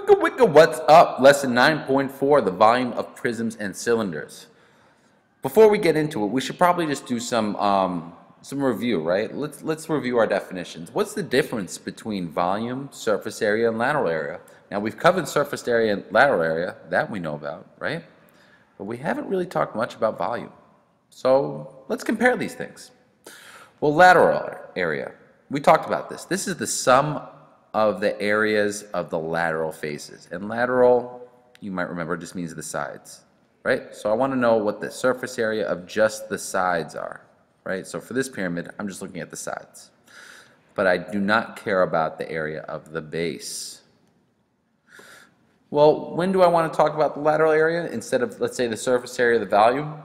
Wicka wicka, what's up? Lesson 9.4, the volume of prisms and cylinders. Before we get into it, we should probably just do some review, right? Let's review our definitions. What's the difference between volume, surface area, and lateral area? Now, we've covered surface area and lateral area, that we know about, right? But we haven't really talked much about volume. So let's compare these things. Well, lateral area, we talked about this. This is the sum of the areas of the lateral faces. And lateral, you might remember, just means the sides, right? So I want to know what the surface area of just the sides are, right? So for this pyramid, I'm just looking at the sides. But I do not care about the area of the base. Well, when do I want to talk about the lateral area instead of, let's say, the surface area of the volume?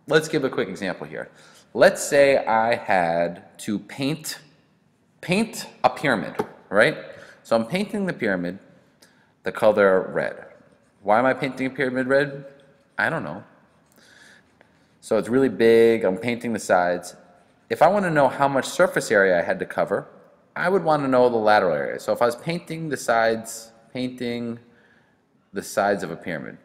Let's give a quick example here. Let's say I had to paint a pyramid, right? So I'm painting the pyramid the color red. Why am I painting a pyramid red? I don't know. So it's really big, I'm painting the sides. If I want to know how much surface area I had to cover, I would want to know the lateral area. So if I was painting the sides of a pyramid,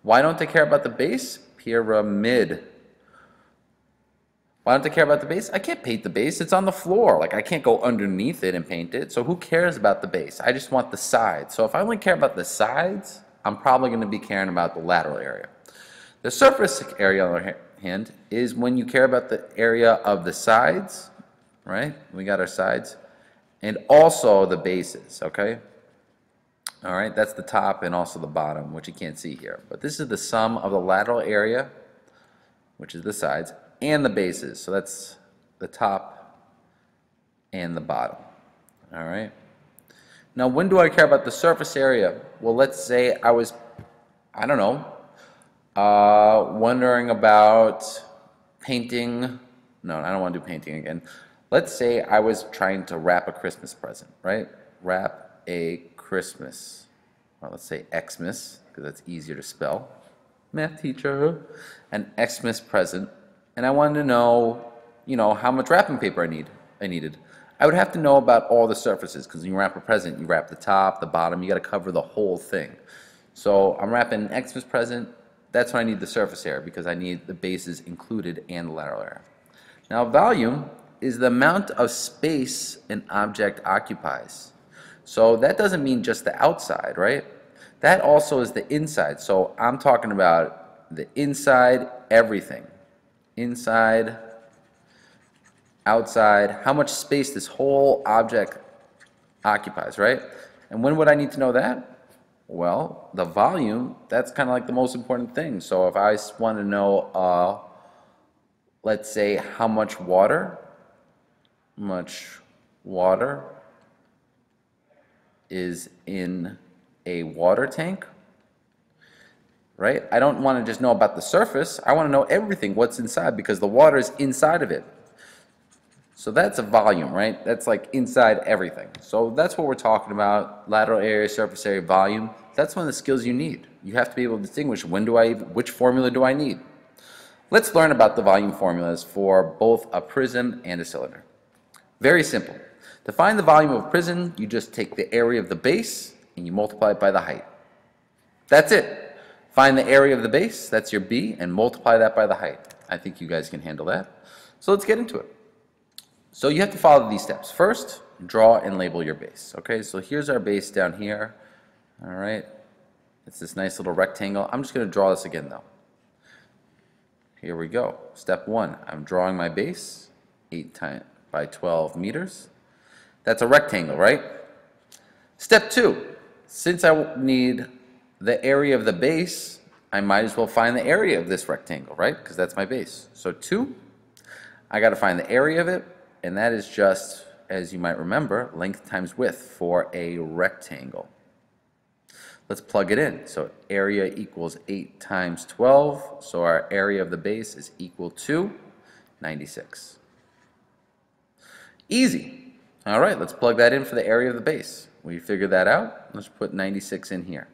why don't they care about the base? Pyramid. Why don't they care about the base? I can't paint the base. It's on the floor. Like, I can't go underneath it and paint it. So who cares about the base? I just want the sides. So if I only care about the sides, I'm probably going to be caring about the lateral area. The surface area, on the other hand, is when you care about the area of the sides, right? We got our sides. And also the bases, okay? All right, that's the top and also the bottom, which you can't see here. But this is the sum of the lateral area, which is the sides, and the bases. So that's the top and the bottom. All right. Now, when do I care about the surface area? Well, let's say I was, I don't know, wondering about painting. No, I don't want to do painting again. Let's say I was trying to wrap a Christmas present, right? Wrap a Christmas. Well, let's say Xmas, because that's easier to spell. Math teacher. An Xmas present. And I wanted to know, how much wrapping paper I needed. I would have to know about all the surfaces, because when you wrap a present, you wrap the top, the bottom, you got to cover the whole thing. So I'm wrapping an Xmas present. That's when I need the surface area, because I need the bases included and the lateral area. Now, volume is the amount of space an object occupies. So that doesn't mean just the outside, right? That also is the inside. So I'm talking about the inside, everything. Inside, outside, how much space this whole object occupies, right? And when would I need to know that? Well, the volume, that's kind of like the most important thing. So if I want to know, let's say, how much water is in a water tank, right? I don't want to just know about the surface. I want to know everything, what's inside, because the water is inside of it. So that's a volume, right? That's like inside everything. So that's what we're talking about, lateral area, surface area, volume. That's one of the skills you need. You have to be able to distinguish which formula do I need. Let's learn about the volume formulas for both a prism and a cylinder. Very simple. To find the volume of a prism, you just take the area of the base and you multiply it by the height. That's it. Find the area of the base, that's your B, and multiply that by the height. I think you guys can handle that. So let's get into it. So you have to follow these steps. First, draw and label your base. Okay, so here's our base down here. All right, it's this nice little rectangle. I'm just going to draw this again though. Here we go. Step 1, I'm drawing my base, 8 by 12 meters. That's a rectangle, right? Step 2, since I need the area of the base, I might as well find the area of this rectangle, right? Because that's my base. So 2, I got to find the area of it, and that is just, as you might remember, length times width for a rectangle. Let's plug it in. So area equals 8 times 12, so our area of the base is equal to 96. Easy. All right, let's plug that in for the area of the base. We figured that out. Let's put 96 in here.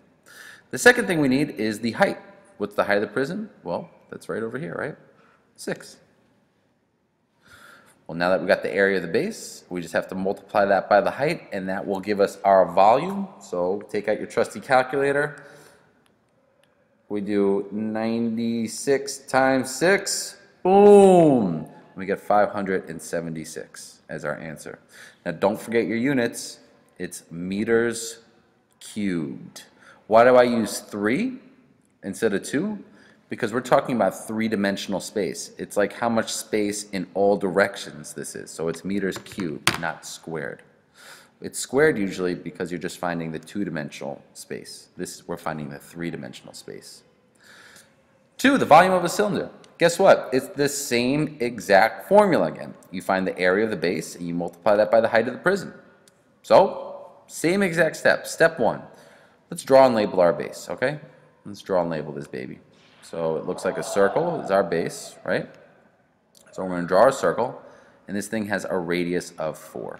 The second thing we need is the height. What's the height of the prism? Well, that's right over here, right? 6. Well, now that we got the area of the base, we just have to multiply that by the height, and that will give us our volume. So take out your trusty calculator. We do 96 times 6. Boom! We get 576 as our answer. Now don't forget your units. It's meters cubed. Why do I use 3 instead of 2? Because we're talking about three-dimensional space. It's like how much space in all directions this is. So it's meters cubed, not squared. It's squared usually because you're just finding the two-dimensional space. We're finding the three-dimensional space. 2, the volume of a cylinder. Guess what? It's the same exact formula again. You find the area of the base and you multiply that by the height of the prism. So, same exact step. Step 1. Let's draw and label our base, okay? Let's draw and label this baby. So it looks like a circle is our base, right? So we're going to draw a circle, and this thing has a radius of 4.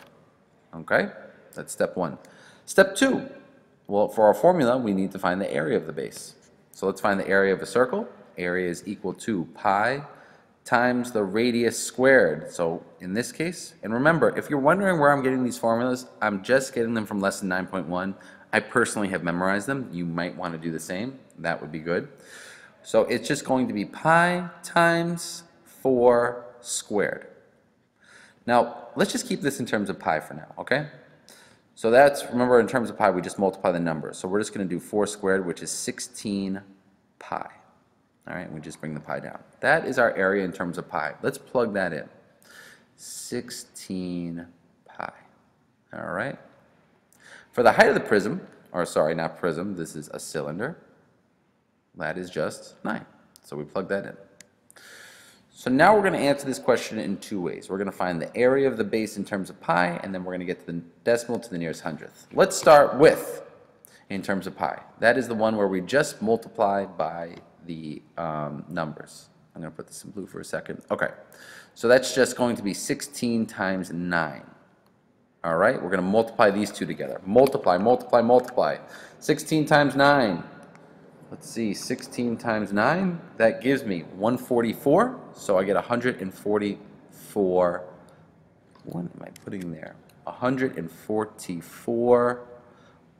Okay? That's step 1. Step 2. Well, for our formula, we need to find the area of the base. So let's find the area of a circle. Area is equal to pi times the radius squared. So in this case, and remember, if you're wondering where I'm getting these formulas, I'm just getting them from lesson 9.1. I personally have memorized them. You might want to do the same. That would be good. So it's just going to be pi times 4 squared. Now, let's just keep this in terms of pi for now, okay? So that's, remember, in terms of pi, we just multiply the numbers. So we're just going to do 4 squared, which is 16 pi. All right, we just bring the pi down. That is our area in terms of pi. Let's plug that in. 16 pi. All right. For the height of the prism, or sorry, not prism, this is a cylinder. That is just 9. So we plug that in. So now we're going to answer this question in 2 ways. We're going to find the area of the base in terms of pi, and then we're going to get to the decimal to the nearest hundredth. Let's start with in terms of pi. That is the one where we just multiply by the numbers. I'm going to put this in blue for a second. Okay. So that's just going to be 16 times 9. All right. We're going to multiply these two together. Multiply, multiply, multiply. 16 times 9. Let's see, 16 times 9, that gives me 144, so I get 144, what am I putting there? 144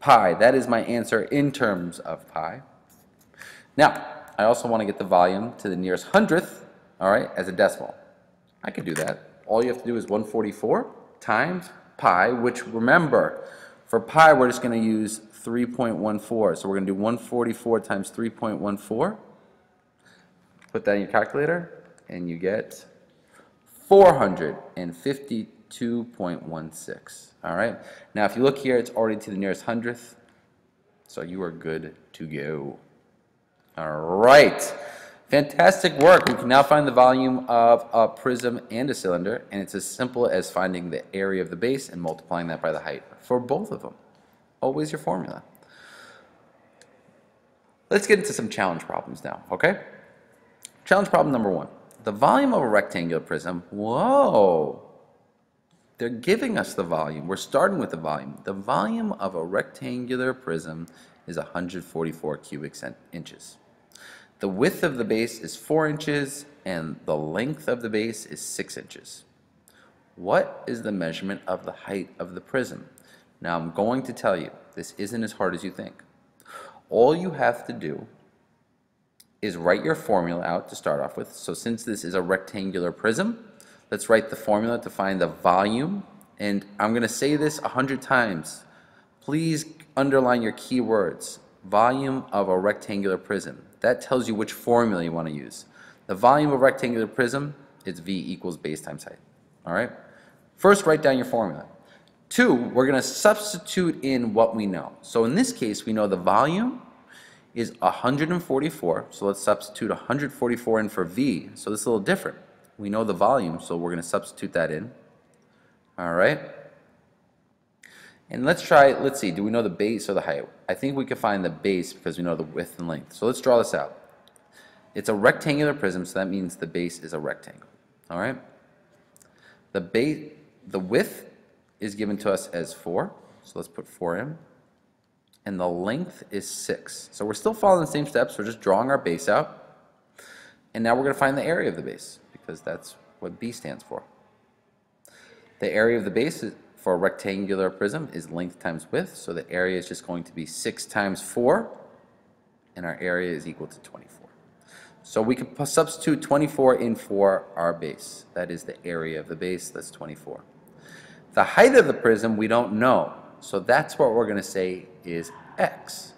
pi. That is my answer in terms of pi. Now, I also want to get the volume to the nearest hundredth, all right, as a decimal. I could do that. All you have to do is 144 times pi, which remember, for pi we're just going to use 3.14. So we're going to do 144 times 3.14. Put that in your calculator, and you get 452.16. All right. Now, if you look here, it's already to the nearest hundredth, so you are good to go. All right. Fantastic work. We can now find the volume of a prism and a cylinder, and it's as simple as finding the area of the base and multiplying that by the height for both of them. Always your formula. Let's get into some challenge problems now, okay? Challenge problem number 1. The volume of a rectangular prism, whoa! They're giving us the volume. We're starting with the volume. The volume of a rectangular prism is 144 cubic inches. The width of the base is 4 inches, and the length of the base is 6 inches. What is the measurement of the height of the prism? Now I'm going to tell you, this isn't as hard as you think. All you have to do is write your formula out to start off with. So since this is a rectangular prism, let's write the formula to find the volume. And I'm going to say this 100 times. Please underline your key words. Volume of a rectangular prism. That tells you which formula you want to use. The volume of a rectangular prism is V equals base times height. All right? First, write down your formula. 2, we're going to substitute in what we know. So in this case, we know the volume is 144. So let's substitute 144 in for V. So this is a little different. We know the volume, so we're going to substitute that in. All right. And let's see, do we know the base or the height? I think we could find the base because we know the width and length. So let's draw this out. It's a rectangular prism, so that means the base is a rectangle. All right. The width is given to us as 4, so let's put 4 in. And the length is 6. So we're still following the same steps, we're just drawing our base out. And now we're going to find the area of the base, because that's what B stands for. The area of the base for a rectangular prism is length times width, so the area is just going to be 6 times 4, and our area is equal to 24. So we can substitute 24 in for our base. That is the area of the base, that's 24. The height of the prism we don't know, so that's what we're going to say is x.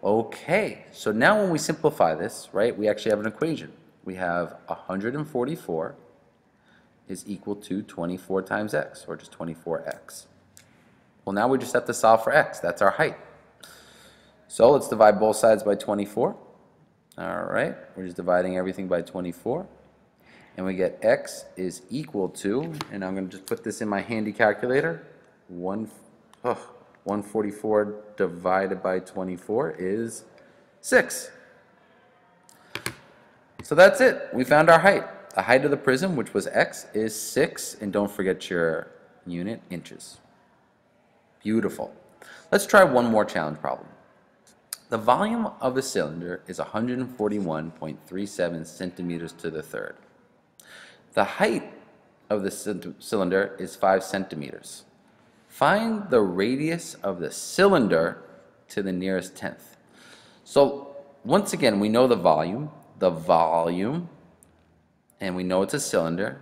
Okay, so now when we simplify this, right, we actually have an equation. We have 144 is equal to 24 times x, or just 24x. Well, now we just have to solve for x. That's our height. So let's divide both sides by 24. All right, we're just dividing everything by 24. And we get x is equal to, and I'm going to just put this in my handy calculator, 144 divided by 24 is 6. So that's it. We found our height. The height of the prism, which was x, is 6, and don't forget your unit, inches. Beautiful. Let's try one more challenge problem. The volume of a cylinder is 141.37 centimeters to the third. The height of the cylinder is 5 centimeters. Find the radius of the cylinder to the nearest tenth. So once again, we know the volume, and we know it's a cylinder.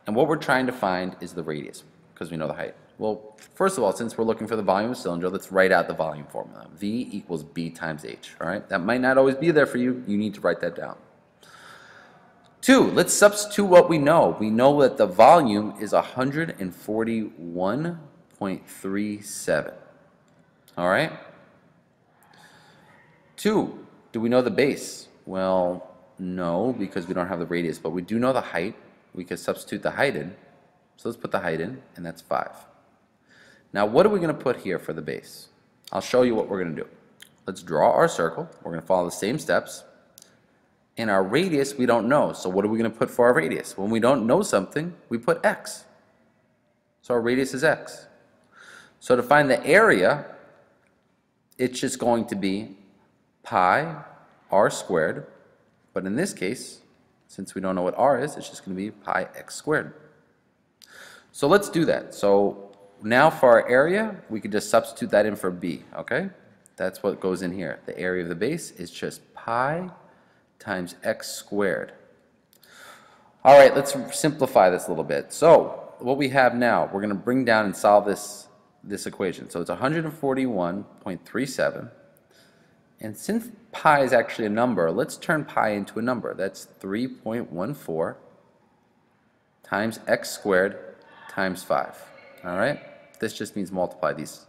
And what we're trying to find is the radius, because we know the height. Well, first of all, since we're looking for the volume of the cylinder, let's write out the volume formula. V equals B times H, all right? That might not always be there for you. You need to write that down. 2, let's substitute what we know. We know that the volume is 141.37. All right? 2, do we know the base? Well, no, because we don't have the radius, but we do know the height. We could substitute the height in. So let's put the height in, and that's 5. Now, what are we going to put here for the base? I'll show you what we're going to do. Let's draw our circle. We're going to follow the same steps. And our radius, we don't know. So what are we going to put for our radius? When we don't know something, we put x. So our radius is x. So to find the area, it's just going to be pi r squared. But in this case, since we don't know what r is, it's just going to be pi x squared. So let's do that. So now for our area, we could just substitute that in for b, okay? That's what goes in here. The area of the base is just pi times x squared. All right, let's simplify this a little bit. So what we have now, we're going to bring down and solve this equation. So it's 141.37. And since pi is actually a number, let's turn pi into a number. That's 3.14 times x squared times 5. All right? This just means multiply these.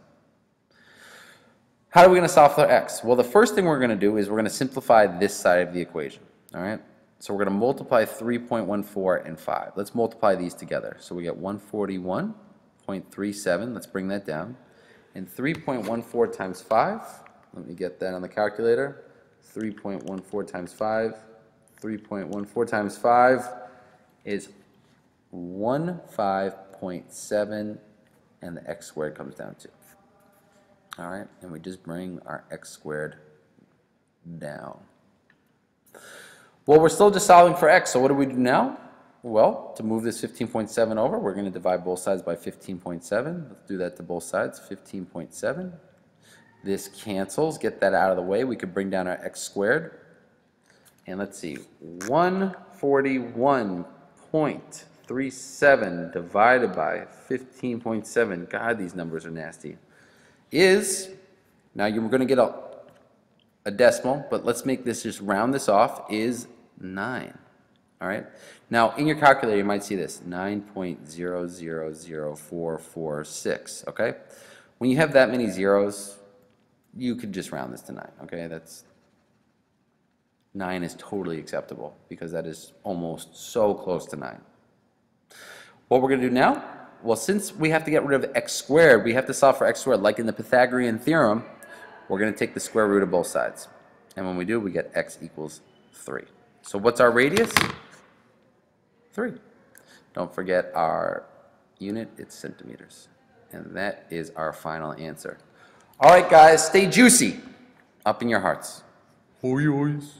How are we going to solve for x? Well, the first thing we're going to do is we're going to simplify this side of the equation. All right? So we're going to multiply 3.14 and 5. Let's multiply these together. So we get 141.37. Let's bring that down. And 3.14 times 5. Let me get that on the calculator. 3.14 times 5. 3.14 times 5 is 15.7, and the x squared comes down to. All right, and we just bring our x squared down. Well, we're still just solving for x, so what do we do now? Well, to move this 15.7 over, we're going to divide both sides by 15.7. Let's do that to both sides, 15.7. This cancels, get that out of the way. We could bring down our x squared. And let's see, 141.37 divided by 15.7. God, these numbers are nasty. Is, now you're going to get a decimal, but let's make this, just round this off, is 9. All right? Now, in your calculator, you might see this, 9.000446, okay? When you have that many zeros, you could just round this to 9, okay? That's 9 is totally acceptable because that is almost so close to 9. What we're going to do now? Well, since we have to get rid of x squared, we have to solve for x squared. Like in the Pythagorean theorem, we're going to take the square root of both sides. And when we do, we get x equals 3. So what's our radius? 3. Don't forget our unit, it's centimeters. And that is our final answer. All right, guys, stay juicy up in your hearts. Hoy, hoys.